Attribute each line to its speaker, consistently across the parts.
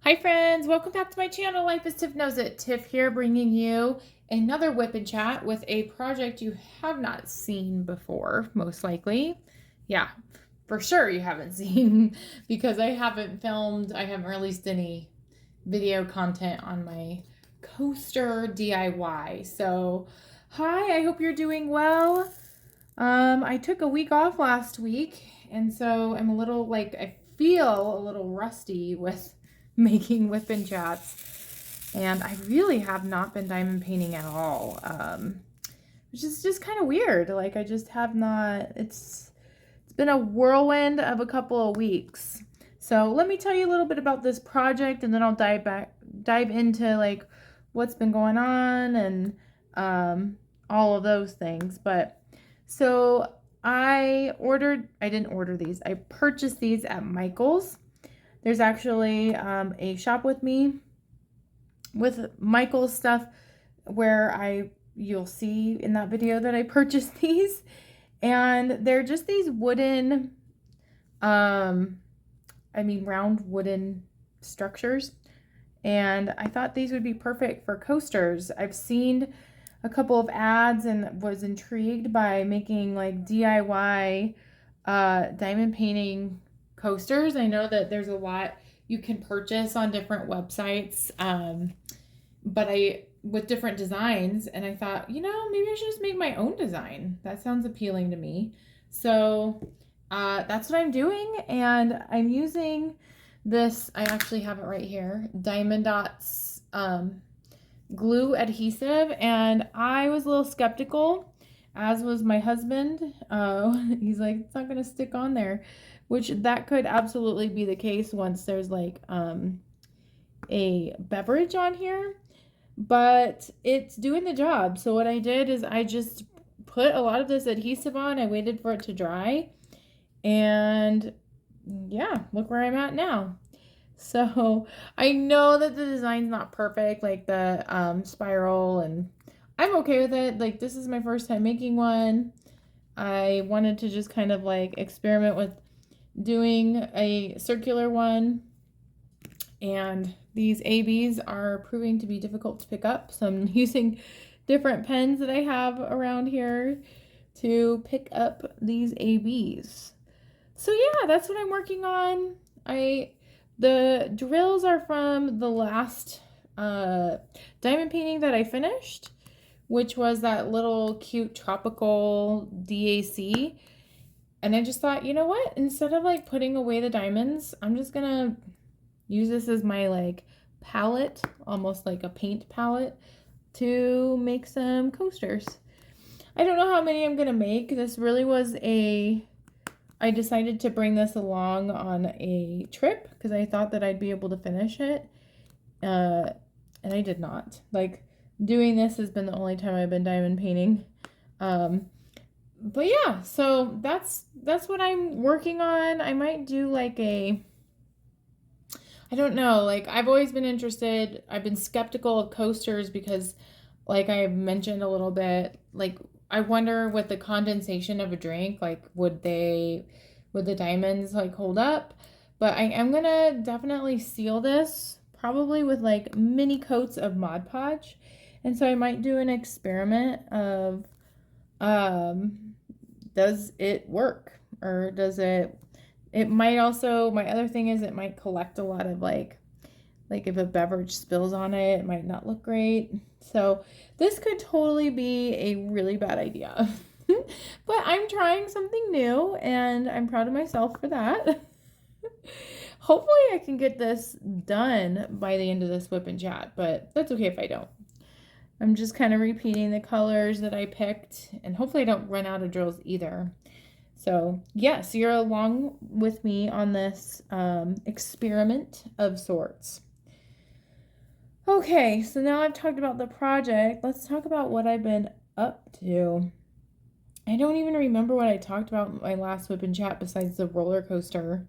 Speaker 1: Hi friends, welcome back to my channel. Life is Tiff Knows It. Tiff here bringing you another whip and chat with a project you have not seen before, most likely. Yeah, for sure you haven't seen because I haven't released any video content on my coaster DIY. So, hi, I hope you're doing well. I took a week off last week, and so I'm I feel a little rusty with making whip and chats, and I really have not been diamond painting at all, which is just kind of weird. Like I just have not. It's been a whirlwind of a couple of weeks. So let me tell you a little bit about this project, and then I'll dive into like what's been going on and all of those things. But so I didn't order these. I purchased these at Michael's. There's actually a shop with me with Michael's stuff where you'll see in that video that I purchased these. And they're just these wooden, round wooden structures. And I thought these would be perfect for coasters. I've seen a couple of ads and was intrigued by making like DIY diamond painting coasters. I know that there's a lot you can purchase on different websites, with different designs, and I thought, maybe I should just make my own design. That sounds appealing to me. So that's what I'm doing, and I'm using this, I actually have it right here, Diamond Dots glue adhesive, and I was a little skeptical, as was my husband. He's like, it's not going to stick on there, which that could absolutely be the case once there's like a beverage on here, but it's doing the job. So what I did is I just put a lot of this adhesive on. I waited for it to dry, and yeah, look where I'm at now. So I know that the design's not perfect, like the spiral, and I'm okay with it. Like, this is my first time making one. I wanted to just kind of like experiment with doing a circular one, and these ABs are proving to be difficult to pick up, so I'm using different pens that I have around here to pick up these ABs. So yeah, that's what I'm working on. The drills are from the last diamond painting that I finished, which was that little cute tropical DAC. And I just thought, you know what? Instead of like putting away the diamonds, I'm just gonna use this as my like palette, almost like a paint palette, to make some coasters. I don't know how many I'm gonna make. This really was I decided to bring this along on a trip because I thought that I'd be able to finish it. And I did not. Like, doing this has been the only time I've been diamond painting. But yeah, so that's what I'm working on. I might do like I don't know, like I've always been interested. I've been skeptical of coasters because, like I mentioned a little bit, like I wonder with the condensation of a drink, like would the diamonds like hold up? But I am gonna definitely seal this, probably with like mini coats of Mod Podge. And so I might do an experiment of does it work, or does it might also, my other thing is it might collect a lot of like if a beverage spills on it, it might not look great. So this could totally be a really bad idea. But I'm trying something new, and I'm proud of myself for that. Hopefully I can get this done by the end of this whip and chat, but that's okay if I don't. I'm just kind of repeating the colors that I picked, and hopefully I don't run out of drills either. So yes, you're along with me on this experiment of sorts. Okay, so now I've talked about the project. Let's talk about what I've been up to. I don't even remember what I talked about in my last whip and chat besides the roller coaster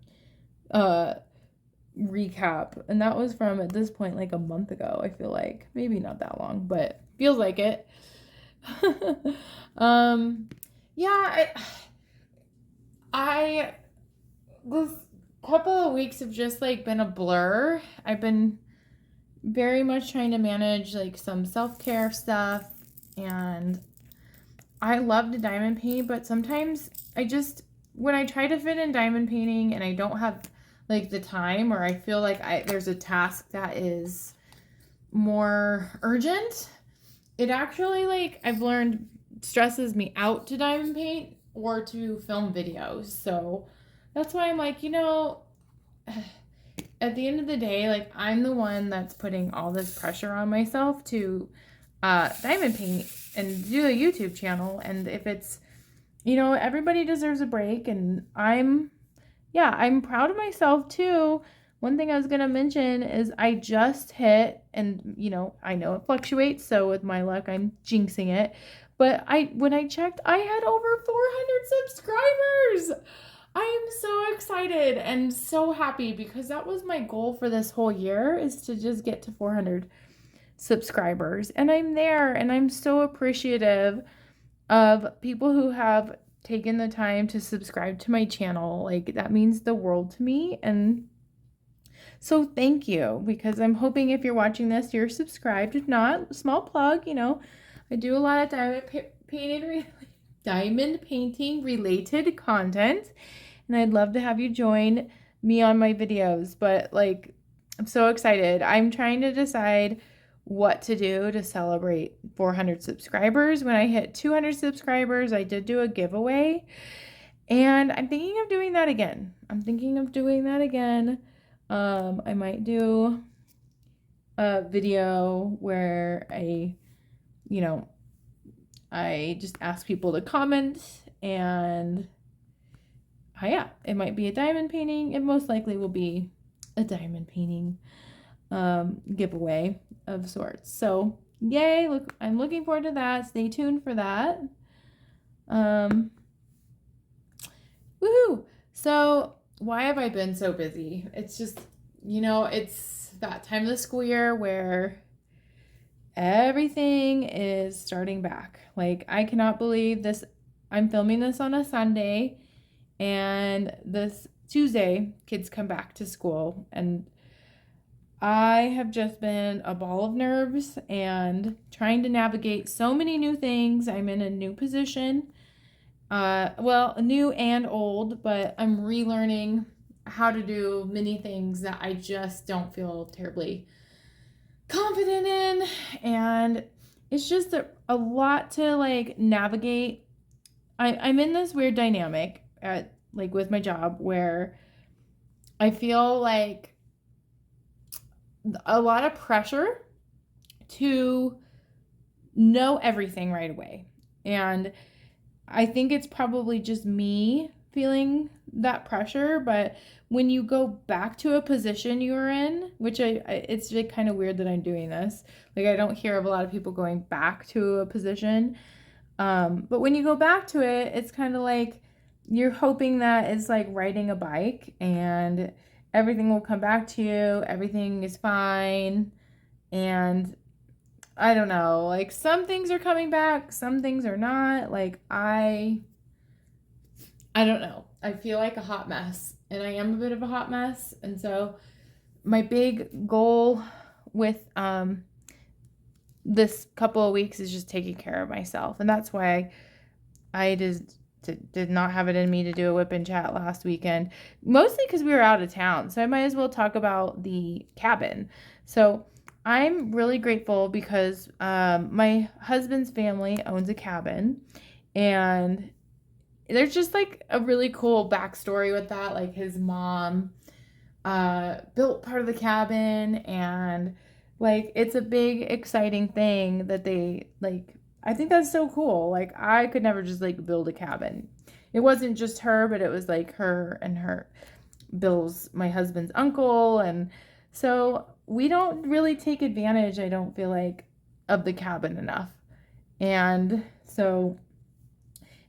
Speaker 1: recap. And that was from, at this point, like a month ago, I feel like. Maybe not that long, but feels like it. Yeah, this couple of weeks have just like been a blur. I've been very much trying to manage like some self-care stuff, and I love to diamond paint, but sometimes when I try to fit in diamond painting and I don't have like the time, or I feel like there's a task that is more urgent, it actually, like, I've learned, stresses me out to diamond paint or to film videos. So that's why I'm like, at the end of the day, like, I'm the one that's putting all this pressure on myself to diamond paint and do a YouTube channel. And if it's, everybody deserves a break, and I'm proud of myself too. One thing I was going to mention is I just hit, and I know it fluctuates, so with my luck, I'm jinxing it. But when I checked, I had over 400 subscribers. I am so excited and so happy, because that was my goal for this whole year, is to just get to 400 subscribers. And I'm there, and I'm so appreciative of people who have taken the time to subscribe to my channel. Like, that means the world to me. And so thank you, because I'm hoping if you're watching this, you're subscribed. If not, small plug, I do a lot of diamond painting related content, and I'd love to have you join me on my videos. But like, I'm so excited. I'm trying to decide what to do to celebrate 400 subscribers. When I hit 200 subscribers, I did do a giveaway, and I'm thinking of doing that again. I might do a video where I just ask people to comment, and it might be a diamond painting. It most likely will be a diamond painting giveaway of sorts. So yay, I'm looking forward to that. Stay tuned for that. Woohoo! So why have I been so busy? It's just, it's that time of the school year where everything is starting back. Like, I cannot believe this. I'm filming this on a Sunday, and this Tuesday, kids come back to school, and I have just been a ball of nerves and trying to navigate so many new things. I'm in a new position. New and old, but I'm relearning how to do many things that I just don't feel terribly confident in. And it's just a lot to like navigate. I'm in this weird dynamic with my job, where I feel like a lot of pressure to know everything right away. And I think it's probably just me feeling that pressure, but when you go back to a position you were in, which it's like kind of weird that I'm doing this. Like, I don't hear of a lot of people going back to a position. But when you go back to it, it's kind of like you're hoping that it's like riding a bike, and everything will come back to you. Everything is fine. And I don't know, like, some things are coming back, some things are not. Like, I don't know. I feel like a hot mess, and I am a bit of a hot mess. And so my big goal with this couple of weeks is just taking care of myself. And that's why I just did not have it in me to do a whip and chat last weekend, mostly because we were out of town. So I might as well talk about the cabin. So I'm really grateful because my husband's family owns a cabin, and there's just like a really cool backstory with that. Like, his mom built part of the cabin, and like, it's a big exciting thing that they like. I think that's so cool. Like, I could never just like build a cabin. It wasn't just her, but it was like her and Bill's, my husband's uncle. And so we don't really take advantage, I don't feel like, of the cabin enough. And so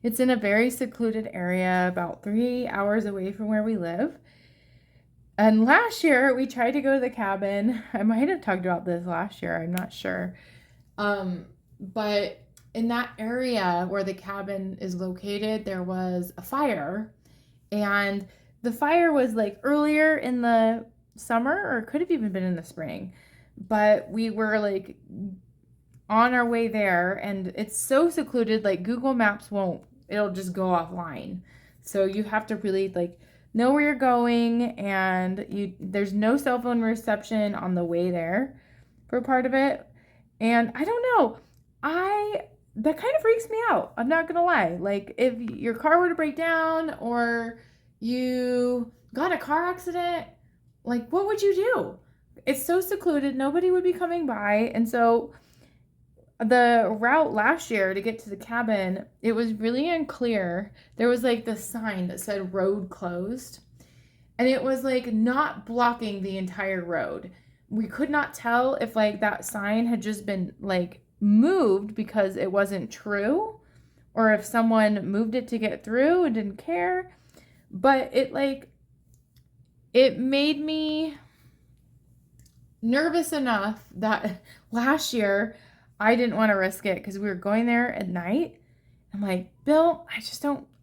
Speaker 1: it's in a very secluded area, about 3 hours away from where we live. And last year we tried to go to the cabin. I might have talked about this last year, I'm not sure. But in that area where the cabin is located, there was a fire, and the fire was like earlier in the summer, or it could have even been in the spring, but we were like on our way there, and it's so secluded, like Google Maps won't, it'll just go offline. So you have to really like know where you're going, and there's no cell phone reception on the way there for part of it. And I don't know, I that kind of freaks me out. I'm not gonna lie. Like if your car were to break down or you got in a car accident, like what would you do? It's so secluded, nobody would be coming by. And so the route last year to get to the cabin, it was really unclear. There was like this sign that said road closed, and it was like not blocking the entire road. We could not tell if like that sign had just been like moved because it wasn't true, or if someone moved it to get through and didn't care. But it made me nervous enough that last year I didn't want to risk it because we were going there at night. I'm like, Bill,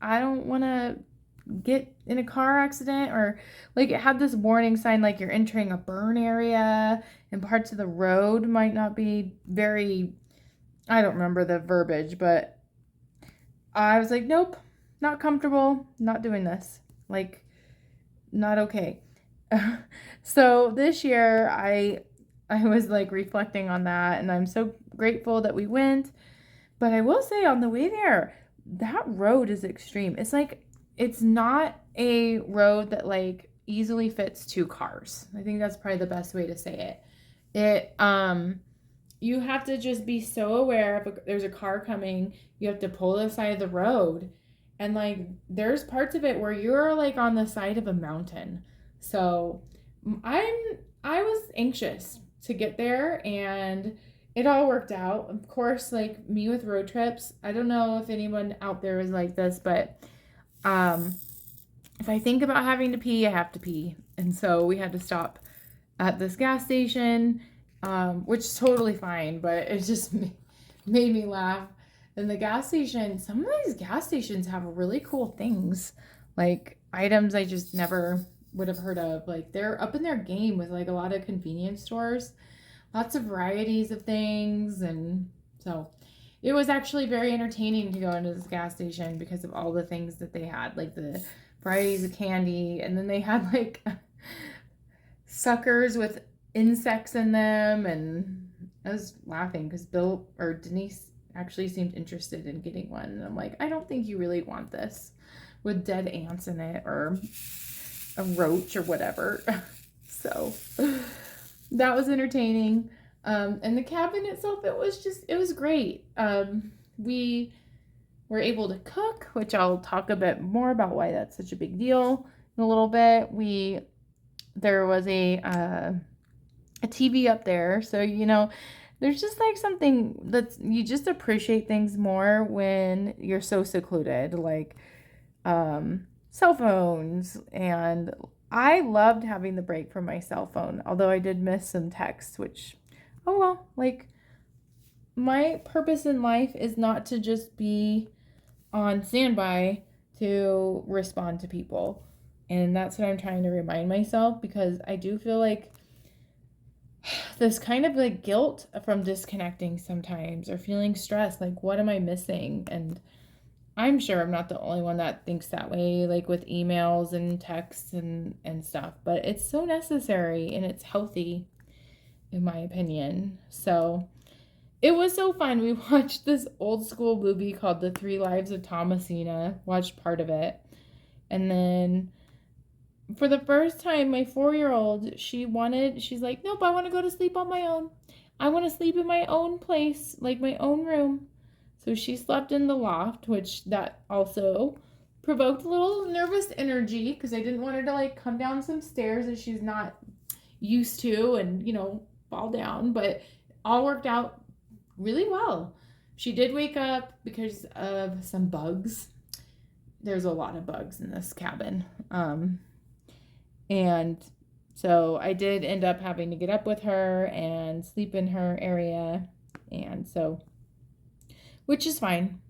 Speaker 1: I don't want to get in a car accident, or like it had this warning sign like you're entering a burn area and parts of the road might not be very, I don't remember the verbiage, but I was like, nope, not comfortable, not doing this. Like, not okay. So this year I was like reflecting on that, and I'm so grateful that we went. But I will say on the way there, that road is extreme. It's like it's not a road that like easily fits two cars. I think that's probably the best way to say it. You have to just be so aware if there's a car coming, you have to pull the side of the road. And like there's parts of it where you're like on the side of a mountain. So I was anxious to get there, and it all worked out. Of course, like me with road trips, I don't know if anyone out there is like this, but if I think about having to pee, I have to pee. And so we had to stop at this gas station, which is totally fine, but it just made me laugh. And the gas station, some of these gas stations have really cool things, like items I just never would have heard of. Like they're up in their game with like a lot of convenience stores, lots of varieties of things. And so it was actually very entertaining to go into this gas station because of all the things that they had, like the varieties of candy. And then they had like suckers with insects in them. And I was laughing because Bill or Denise actually seemed interested in getting one. And I'm like, I don't think you really want this with dead ants in it or a roach or whatever. So that was entertaining. And the cabin itself, it was great. We were able to cook, which I'll talk a bit more about why that's such a big deal in a little bit. There was a TV up there, so there's just like something that's, you just appreciate things more when you're so secluded, like cell phones. And I loved having the break from my cell phone, although I did miss some texts, which, oh well, like my purpose in life is not to just be on standby to respond to people. And that's what I'm trying to remind myself, because I do feel like this kind of like guilt from disconnecting sometimes, or feeling stressed, like what am I missing? And I'm sure I'm not the only one that thinks that way, like with emails and texts and stuff, but it's so necessary and it's healthy in my opinion. So it was so fun. We watched this old school movie called The 3 Lives of Thomasina, watched part of it. And then for the first time, my 4-year-old, she's like, nope, I want to go to sleep on my own. I want to sleep in my own place, like my own room. So she slept in the loft, which that also provoked a little nervous energy because I didn't want her to like come down some stairs that she's not used to and, fall down. But all worked out really well. She did wake up because of some bugs. There's a lot of bugs in this cabin. And so I did end up having to get up with her and sleep in her area. And so, which is fine.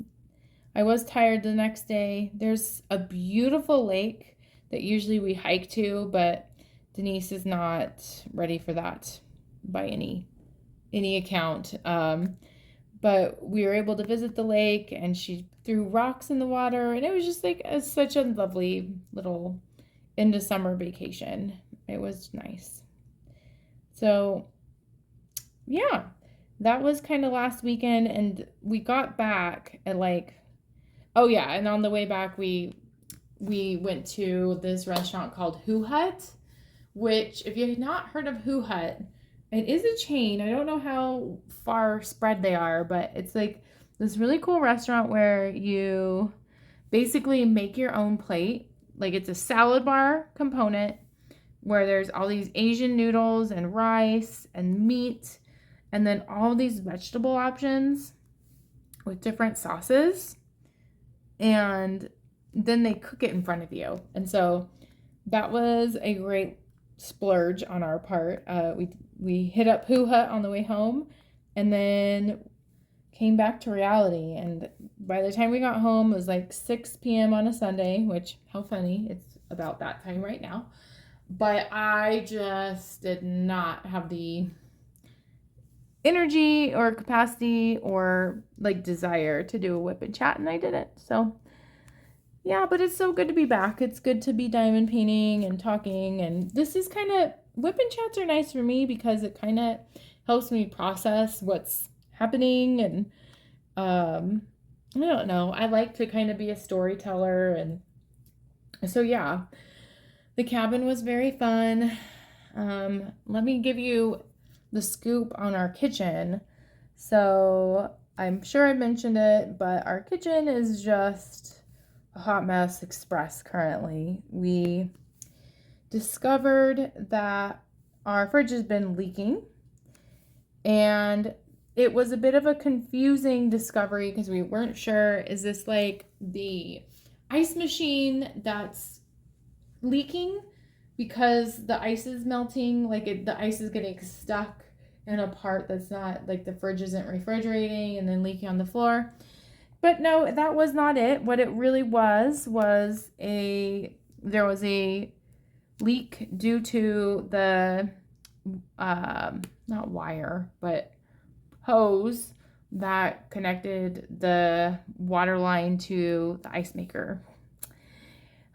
Speaker 1: I was tired the next day. There's a beautiful lake that usually we hike to, but Denise is not ready for that by any account. But we were able to visit the lake, and she threw rocks in the water, and it was just like such a lovely little end of summer vacation. It was nice. So yeah, that was kind of last weekend, and we got back at like, oh yeah, and on the way back we went to this restaurant called Who Hut, which if you have not heard of Who Hut, it is a chain. I don't know how far spread they are, but it's like this really cool restaurant where you basically make your own plate. Like it's a salad bar component where there's all these Asian noodles and rice and meat, and then all these vegetable options with different sauces. And then they cook it in front of you. And so that was a great splurge on our part. We hit up Who Hut on the way home, and then came back to reality. And by the time we got home, it was like 6 p.m. on a Sunday, which, how funny, it's about that time right now. But I just did not have the energy or capacity or like desire to do a WIP and chat, and I didn't. So yeah, but it's so good to be back. It's good to be diamond painting and talking, and this is kind of, WIP and chats are nice for me because it kind of helps me process what's happening. And I don't know, I like to kind of be a storyteller. And so yeah, the cabin was very fun. Let me give you the scoop on our kitchen. So I'm sure I mentioned it, but our kitchen is just a hot mess express currently. We discovered that our fridge has been leaking, and it was a bit of a confusing discovery because we weren't sure, is this like the ice machine that's leaking because the ice is melting, like the ice is getting stuck in a part that's not, like the fridge isn't refrigerating and then leaking on the floor. But no, that was not it. What it really was there was a leak due to the not wire, but hose that connected the water line to the ice maker,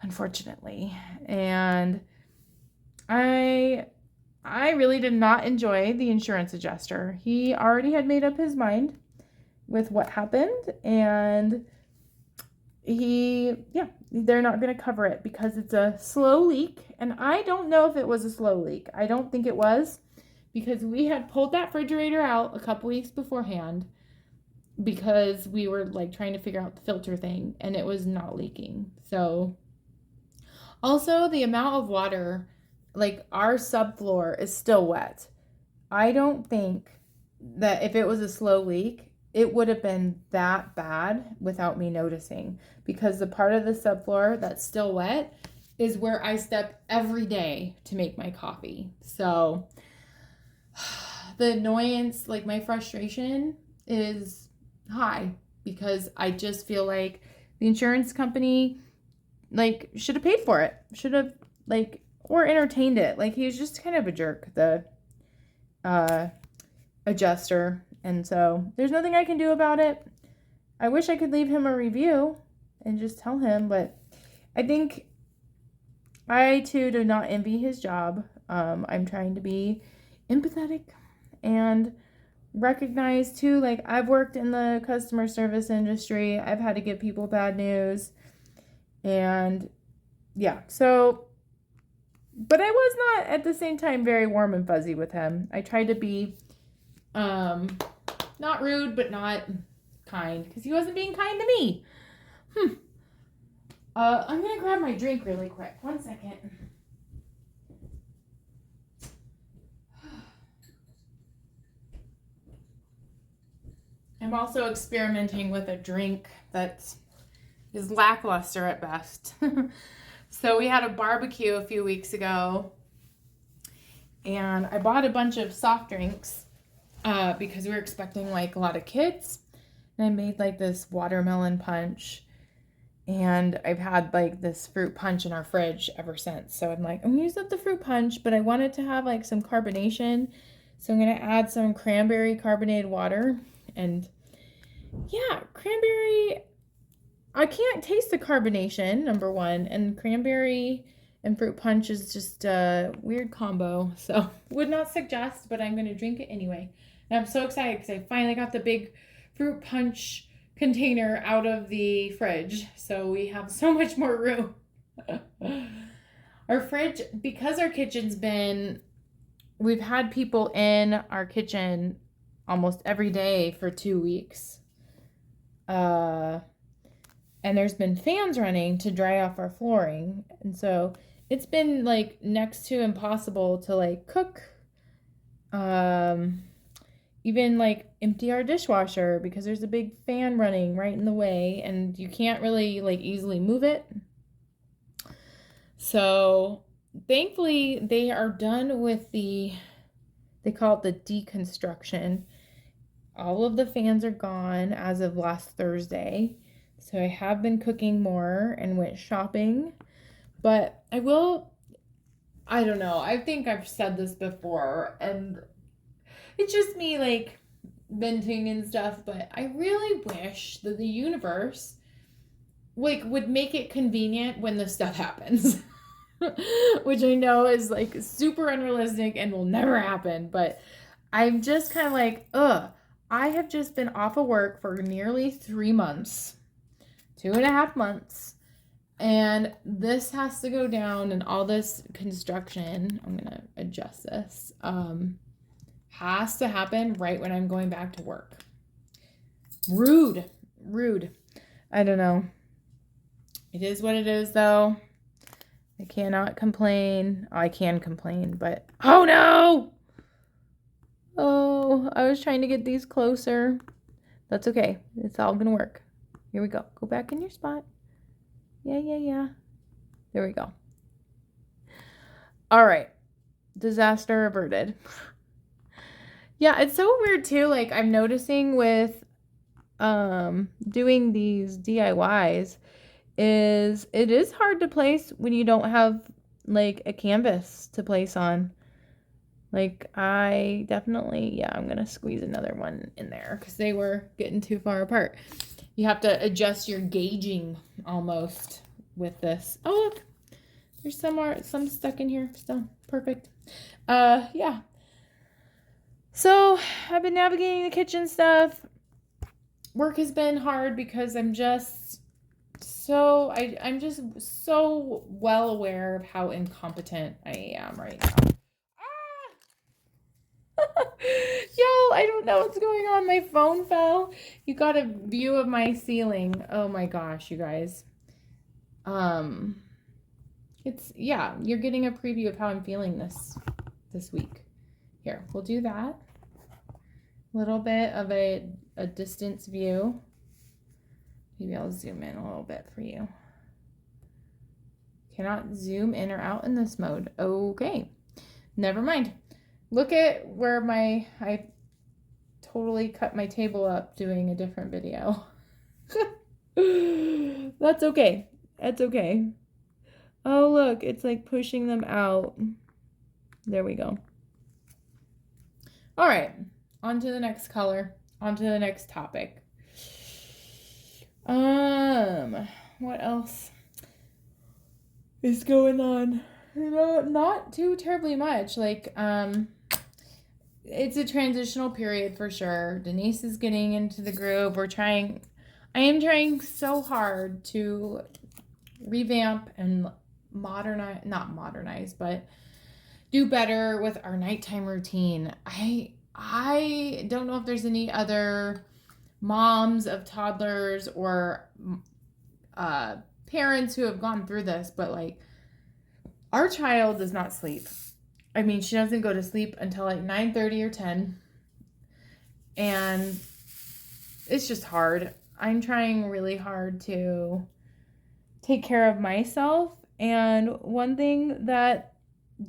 Speaker 1: unfortunately. And I really did not enjoy the insurance adjuster. He already had made up his mind with what happened, and they're not going to cover it because it's a slow leak. And I don't know if it was a slow leak. I don't think it was, because we had pulled that refrigerator out a couple weeks beforehand because we were like trying to figure out the filter thing, and it was not leaking. So also the amount of water, like our subfloor is still wet. I don't think that if it was a slow leak, it would have been that bad without me noticing, because the part of the subfloor that's still wet is where I step every day to make my coffee. So the annoyance, like my frustration is high, because I just feel like the insurance company like should have paid for it, should have like, or entertained it. Like he was just kind of a jerk, the adjuster. And so there's nothing I can do about it. I wish I could leave him a review and just tell him, but I think I too do not envy his job. I'm trying to be empathetic and recognize too, like I've worked in the customer service industry. I've had to give people bad news. And yeah, so, but I was not at the same time very warm and fuzzy with him. I tried to be not rude, but not kind, because he wasn't being kind to me. I'm gonna grab my drink really quick. 1 second. I'm also experimenting with a drink that is lackluster at best. So we had a barbecue a few weeks ago, and I bought a bunch of soft drinks because we were expecting like a lot of kids. And I made like this watermelon punch, And I've had like this fruit punch in our fridge ever since. So I'm like, I'm gonna use up the fruit punch, but I wanted to have like some carbonation. So I'm gonna add some cranberry carbonated water. And yeah, cranberry, I can't taste the carbonation, number one. And cranberry and fruit punch is just a weird combo. So would not suggest, but I'm gonna drink it anyway. And I'm so excited because I finally got the big fruit punch container out of the fridge, so we have so much more room. Our fridge, because our kitchen's been, we've had people in our kitchen almost every day for 2 weeks. And there's been fans running to dry off our flooring, and so it's been like next to impossible to like cook, even like empty our dishwasher because there's a big fan running right in the way and you can't really like easily move it. So thankfully they are done with they call it the deconstruction. All of the fans are gone as of last Thursday. So I have been cooking more and went shopping, but I don't know. I think I've said this before and it's just me like venting and stuff, but I really wish that the universe like would make it convenient when the stuff happens. Which I know is like super unrealistic and will never happen, but I'm just kind of like, I have just been off of work for nearly 3 months, 2.5 months, and this has to go down and all this construction, I'm gonna adjust this, has to happen right when I'm going back to work. Rude. I don't know. It is what it is, though. I cannot complain. I can complain, but oh no! Oh, I was trying to get these closer. That's okay. It's all gonna work. Here we go. Go back in your spot. Yeah. There we go. All right. Disaster averted. Yeah, it's so weird too. Like I'm noticing with doing these DIYs is it is hard to place when you don't have like a canvas to place on. Like I definitely, yeah, I'm gonna squeeze another one in there because they were getting too far apart. You have to adjust your gauging almost with this. Oh look, there's some stuck in here still. Perfect. Yeah. So I've been navigating the kitchen stuff. Work has been hard because I'm just I'm just so well aware of how incompetent I am right now. Yo, I don't know what's going on. My phone fell. You got a view of my ceiling. Oh my gosh, you guys. Yeah, you're getting a preview of how I'm feeling this week. Here, we'll do that. A little bit of a distance view. Maybe I'll zoom in a little bit for you. Cannot zoom in or out in this mode. Okay, never mind. Look at where I totally cut my table up doing a different video. That's okay. That's okay. Oh, look, it's like pushing them out. There we go. All right, on to the next color. On to the next topic. What else is going on? Not too terribly much. Like, it's a transitional period for sure. Denise is getting into the groove. I am trying so hard to revamp and not modernize, but do better with our nighttime routine. I don't know if there's any other moms of toddlers or parents who have gone through this, but like our child does not sleep. I mean, she doesn't go to sleep until like 9:30 or 10. And it's just hard. I'm trying really hard to take care of myself. And one thing that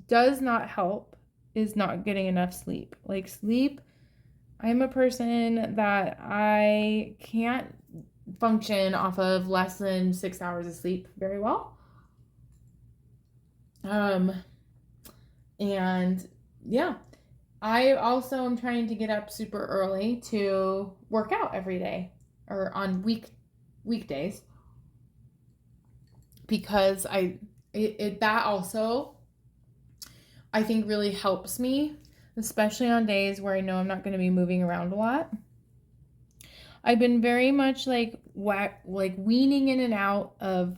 Speaker 1: does not help is not getting enough sleep. Like sleep, I'm a person that I can't function off of less than 6 hours of sleep very well. And yeah, I also am trying to get up super early to work out every day or on weekdays, because that also I think really helps me, especially on days where I know I'm not going to be moving around a lot. I've been very much like weaning in and out of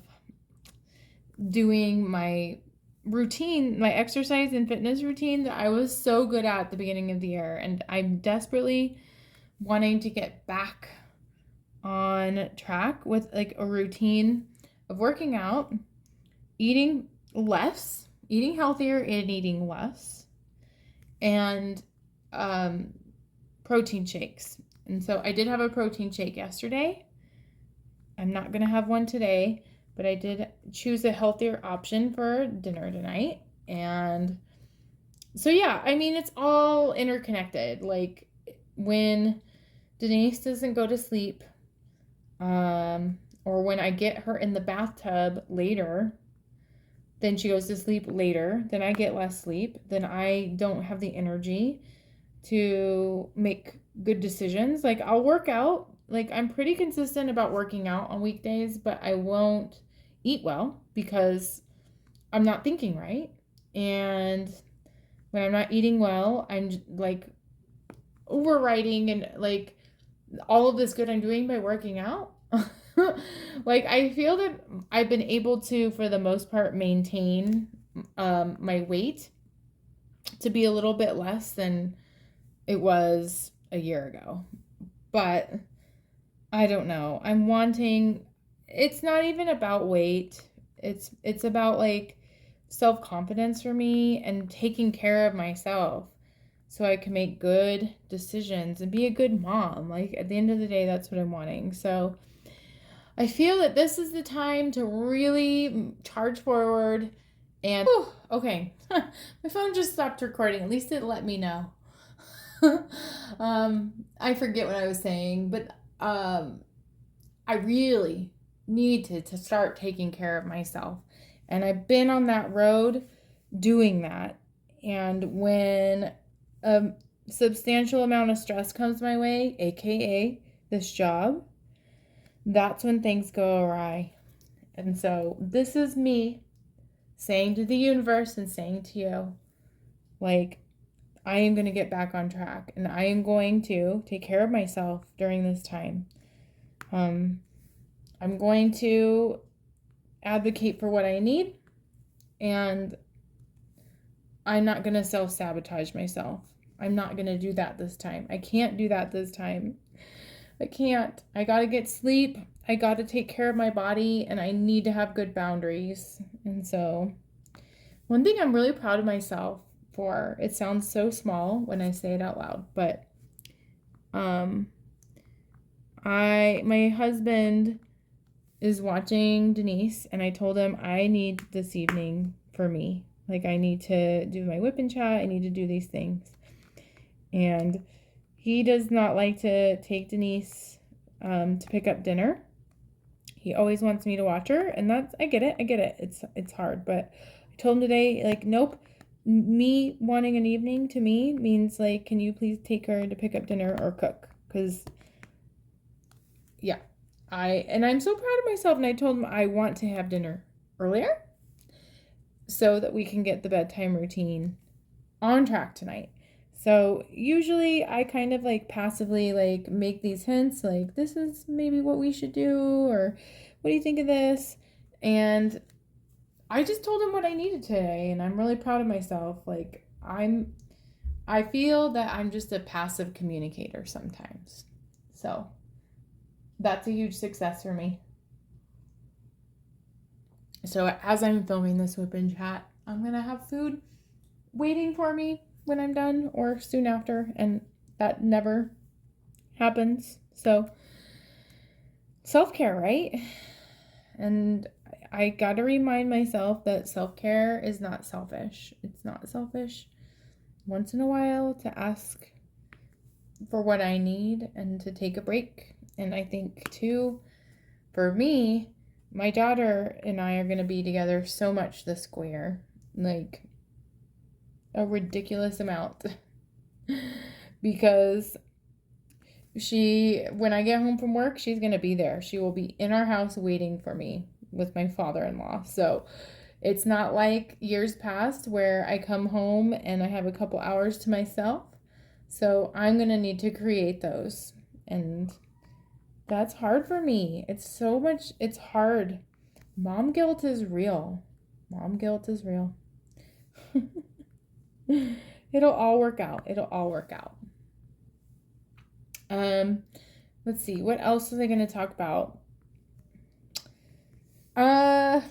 Speaker 1: doing my routine, my exercise and fitness routine that I was so good at the beginning of the year, and I'm desperately wanting to get back on track with like a routine of working out, eating less, eating healthier and eating less, and protein shakes. And so I did have a protein shake yesterday. I'm not going to have one today, but I did choose a healthier option for dinner tonight. And so, yeah, I mean, it's all interconnected. Like when Denise doesn't go to sleep, or when I get her in the bathtub later, then she goes to sleep later, then I get less sleep, then I don't have the energy to make good decisions. Like I'll work out, like I'm pretty consistent about working out on weekdays, but I won't eat well because I'm not thinking right. And when I'm not eating well, I'm like overriding and like all of this good I'm doing by working out. Like I feel that I've been able to, for the most part, maintain my weight to be a little bit less than it was a year ago. But I don't know. I'm wanting, it's not even about weight. It's about like self-confidence for me and taking care of myself so I can make good decisions and be a good mom. Like at the end of the day, that's what I'm wanting. So I feel that this is the time to really charge forward and okay. My phone just stopped recording. At least it let me know. I forget what I was saying, but I really need to start taking care of myself. And I've been on that road doing that. And when a substantial amount of stress comes my way, aka this job, that's when things go awry. And so this is me saying to the universe and saying to you, like, I am going to get back on track and I am going to take care of myself during this time. I'm going to advocate for what I need, and I'm not going to self-sabotage myself. I'm not going to do that this time. I can't do that this time. I can't. I got to get sleep. I got to take care of my body, and I need to have good boundaries. And so one thing I'm really proud of myself for, it sounds so small when I say it out loud, but my husband is watching Denise, and I told him I need this evening for me. Like I need to do my WIP and chat. I need to do these things. And he does not like to take Denise to pick up dinner. He always wants me to watch her, and I get it. It's hard, but I told him today, like, nope. Me wanting an evening to me means like, can you please take her to pick up dinner or cook? Because yeah, I'm so proud of myself, and I told him I want to have dinner earlier so that we can get the bedtime routine on track tonight. So usually I kind of like passively like make these hints like, this is maybe what we should do, or what do you think of this? And I just told him what I needed today, and I'm really proud of myself. Like I feel that I'm just a passive communicator sometimes. So that's a huge success for me. So as I'm filming this WIP and chat, I'm going to have food waiting for me when I'm done or soon after, and that never happens. So self-care, right? And I got to remind myself that self-care is not selfish. It's not selfish once in a while to ask for what I need and to take a break. And I think too, for me, my daughter and I are going to be together so much this school year. Like, a ridiculous amount. Because when I get home from work, she's going to be there. She will be in our house waiting for me with my father-in-law. So it's not like years past where I come home and I have a couple hours to myself. So I'm going to need to create those. And that's hard for me. It's hard. Mom guilt is real. Mom guilt is real. It'll all work out. It'll all work out. Let's see. What else was I going to talk about? I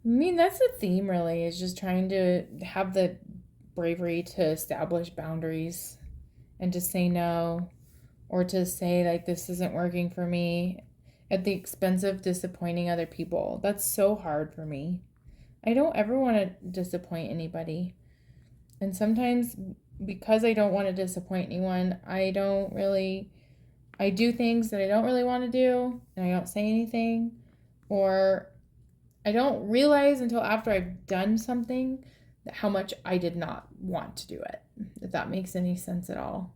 Speaker 1: mean, that's the theme really, is just trying to have the bravery to establish boundaries and to say no, or to say like this isn't working for me at the expense of disappointing other people. That's so hard for me. I don't ever want to disappoint anybody. And sometimes because I don't want to disappoint anyone, I do things that I don't really want to do, and I don't say anything, or I don't realize until after I've done something how much I did not want to do it. If that makes any sense at all.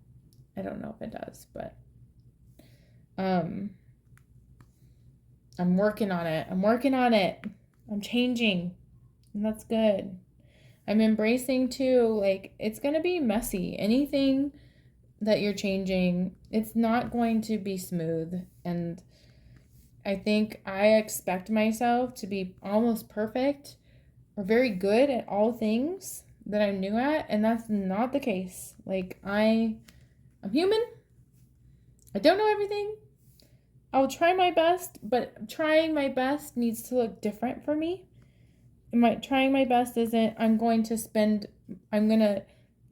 Speaker 1: I don't know if it does, but I'm working on it. I'm changing, and that's good. I'm embracing too, like, it's going to be messy. Anything that you're changing, it's not going to be smooth. And I think I expect myself to be almost perfect or very good at all things that I'm new at, and that's not the case. Like, I'm human. I don't know everything. I'll try my best, but trying my best needs to look different for me. Trying my best isn't I'm going to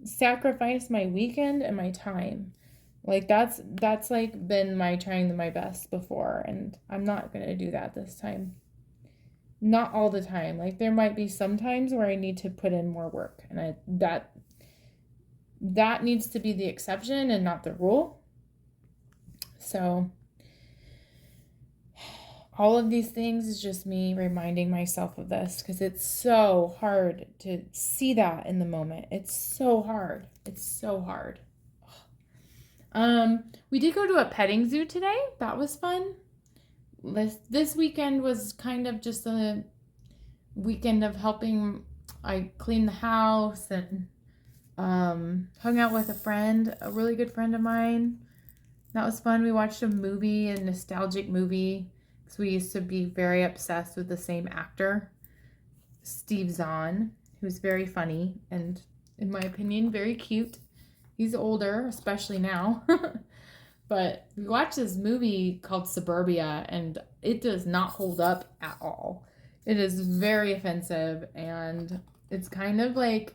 Speaker 1: sacrifice my weekend and my time. Like, that's like been my trying my best before, and I'm not going to do that this time. Not all the time. Like, there might be some times where I need to put in more work, and that needs to be the exception and not the rule. So all of these things is just me reminding myself of this, because it's so hard to see that in the moment. It's so hard. We did go to a petting zoo today. That was fun. This weekend was kind of just a weekend of helping. I cleaned the house and hung out with a really good friend of mine. That was fun. We watched a nostalgic movie. So we used to be very obsessed with the same actor, Steve Zahn, who's very funny and, in my opinion, very cute. He's older, especially now. But we watched this movie called Suburbia, and it does not hold up at all. It is very offensive, and it's kind of like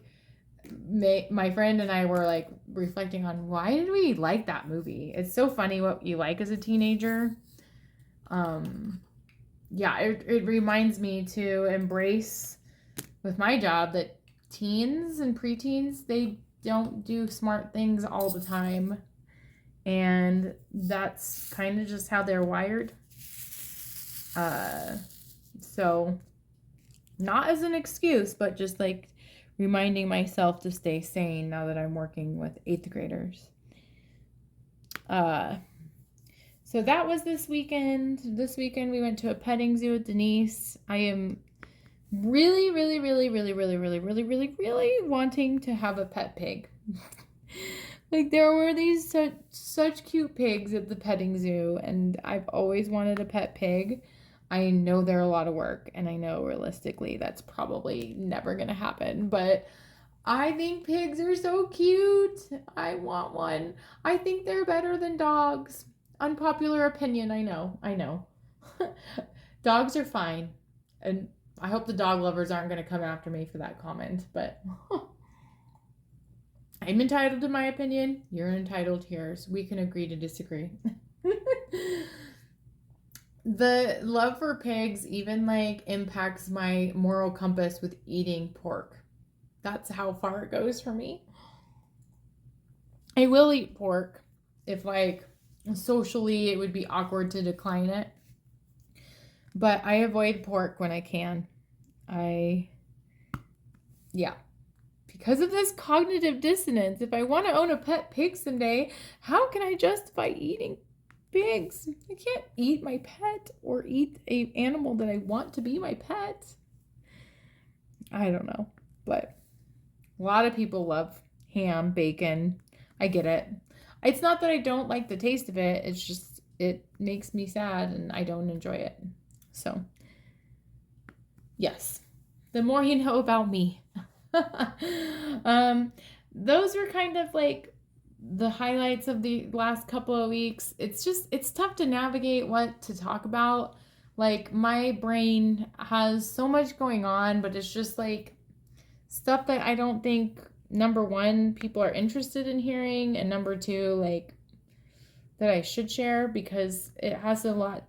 Speaker 1: my friend and I were like reflecting on, why did we like that movie? It's so funny what you like as a teenager. Yeah, it reminds me to embrace with my job that teens and preteens, they don't do smart things all the time. And that's kind of just how they're wired. So not as an excuse, but just like reminding myself to stay sane now that I'm working with 8th graders. So that was this weekend. This weekend we went to a petting zoo with Denise. I am really, really, really, really, really, really, really, really, really wanting to have a pet pig. Like, there were these such cute pigs at the petting zoo, and I've always wanted a pet pig. I know they're a lot of work, and I know realistically that's probably never going to happen, but I think pigs are so cute. I want one. I think they're better than dogs. Unpopular opinion, I know. Dogs are fine. And I hope the dog lovers aren't going to come after me for that comment, but I'm entitled to my opinion. You're entitled to yours. We can agree to disagree. The love for pigs even like impacts my moral compass with eating pork. That's how far it goes for me. I will eat pork if like socially it would be awkward to decline it. But I avoid pork when I can. Yeah. Because of this cognitive dissonance, if I want to own a pet pig someday, how can I justify eating pigs? I can't eat my pet or eat an animal that I want to be my pet. I don't know. But a lot of people love ham, bacon. I get it. It's not that I don't like the taste of it. It's just, it makes me sad and I don't enjoy it. So, yes. The more you know about me. Those were kind of like the highlights of the last couple of weeks. It's tough to navigate what to talk about. Like, my brain has so much going on, but it's just like stuff that I don't think, number one, people are interested in hearing, and number two, like, that I should share, because it has a lot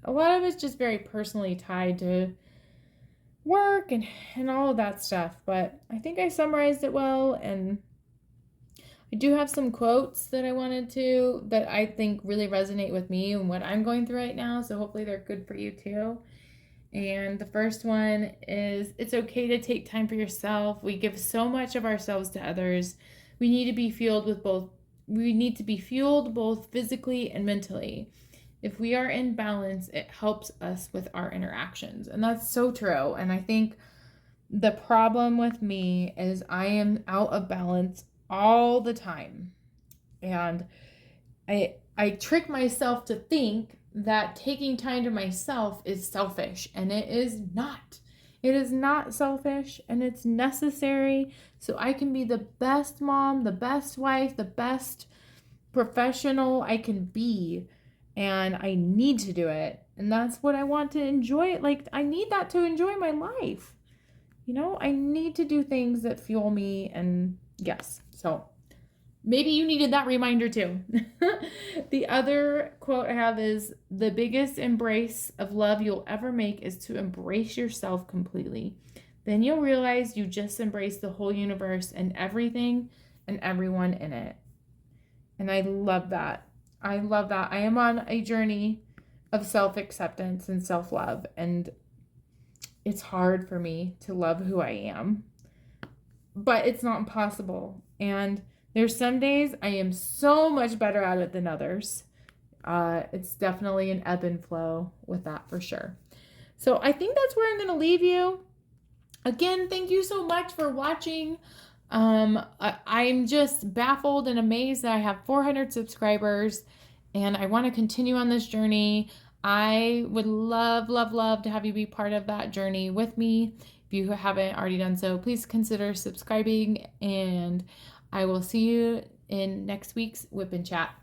Speaker 1: of it's just very personally tied to work and all of that stuff. But I think I summarized it well, and I do have some quotes that I think really resonate with me and what I'm going through right now, so hopefully they're good for you too. And the first one is, it's okay to take time for yourself. We give so much of ourselves to others. We need to be fueled both physically and mentally. If we are in balance, it helps us with our interactions. And that's so true. And I think the problem with me is I am out of balance all the time. And I trick myself to think that taking time to myself is selfish, and it is not. It is not selfish, and it's necessary so I can be the best mom, the best wife, the best professional I can be. And I need to do it. And that's what I want to enjoy. Like, I need that to enjoy my life. I need to do things that fuel me. And yes, so maybe you needed that reminder too. The other quote I have is, the biggest embrace of love you'll ever make is to embrace yourself completely. Then you'll realize you just embraced the whole universe and everything and everyone in it. And I love that. I am on a journey of self-acceptance and self-love, and it's hard for me to love who I am, but it's not impossible. And there's some days I am so much better at it than others. It's definitely an ebb and flow with that for sure. So I think that's where I'm going to leave you. Again, thank you so much for watching. I'm just baffled and amazed that I have 400 subscribers, and I want to continue on this journey. I would love, love, love to have you be part of that journey with me. If you haven't already done so, please consider subscribing, and I will see you in next week's WIP and Chat.